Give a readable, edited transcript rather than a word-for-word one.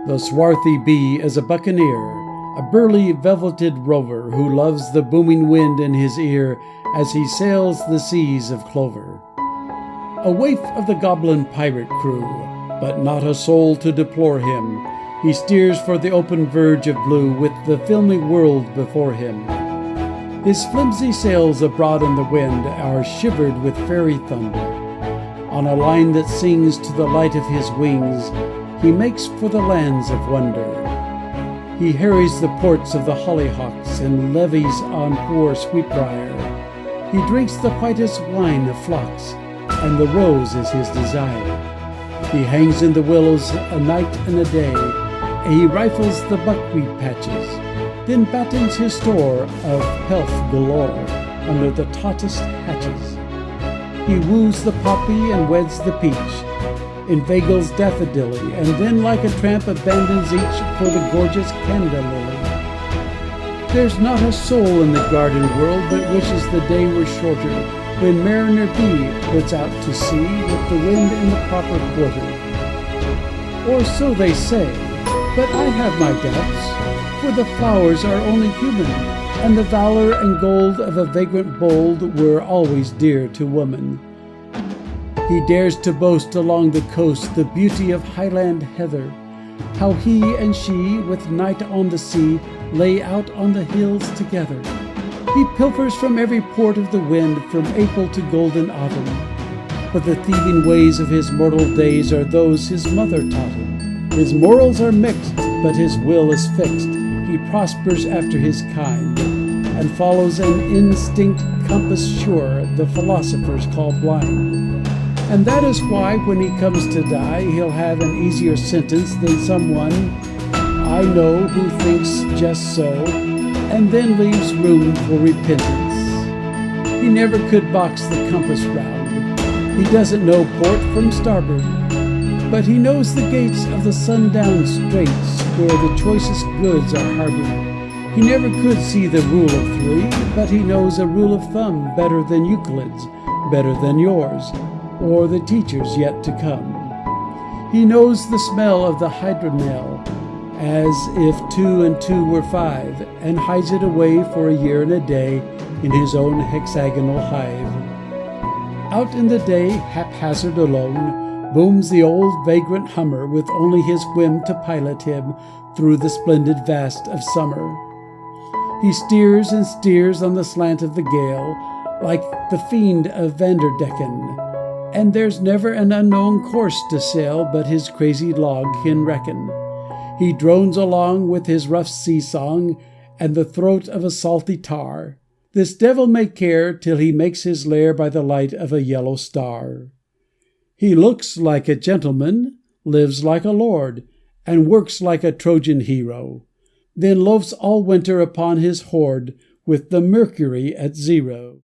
The swarthy bee is a buccaneer, a burly velveted rover who loves the booming wind in his ear as he sails the seas of clover. A waif of the goblin pirate crew, but not a soul to deplore him, he steers for the open verge of blue with the filmy world before him. His flimsy sails abroad in the wind are shivered with fairy thunder. On a line that sings to the light of his wings, he makes for the lands of wonder. He harries the ports of the hollyhocks and levies on poor sweetbriar. He drinks the whitest wine of phlox, and the rose is his desire. He hangs in the willows a night and a day, and he rifles the buckwheat patches, then battens his store of health galore under the tautest hatches. He woos the poppy and weds the peach, inveigles daffodilly, and then like a tramp abandons each for the gorgeous canda lily. There's not a soul in the garden world but wishes the day were shorter, when mariner bee puts out to sea with the wind in the proper quarter. Or so they say, but I have my doubts, for the flowers are only human, and the valor and gold of a vagrant bold were always dear to woman. He dares to boast along the coast the beauty of highland heather, how he and she, with night on the sea, lay out on the hills together. He pilfers from every port of the wind, from April to golden autumn. But the thieving ways of his mortal days are those his mother taught him. His morals are mixed, but his will is fixed. He prospers after his kind, and follows an instinct compass sure the philosophers call blind. And that is why when he comes to die, he'll have an easier sentence than someone I know who thinks just so, and then leaves room for repentance. He never could box the compass round. He doesn't know port from starboard, but he knows the gates of the sundown straits where the choicest goods are harbored. He never could see the rule of three, but he knows a rule of thumb better than Euclid's, better than yours, or the teacher's yet to come. He knows the smell of the hydromel, as if 2 and 2 were 5, and hides it away for a year and a day in his own hexagonal hive. Out in the day, haphazard alone, booms the old vagrant hummer with only his whim to pilot him through the splendid vast of summer. He steers and steers on the slant of the gale, like the fiend of Vanderdecken, and there's never an unknown course to sail but his crazy log can reckon. He drones along with his rough sea-song and the throat of a salty tar. This devil may care till he makes his lair by the light of a yellow star. He looks like a gentleman, lives like a lord, and works like a Trojan hero, then loafs all winter upon his hoard with the mercury at 0.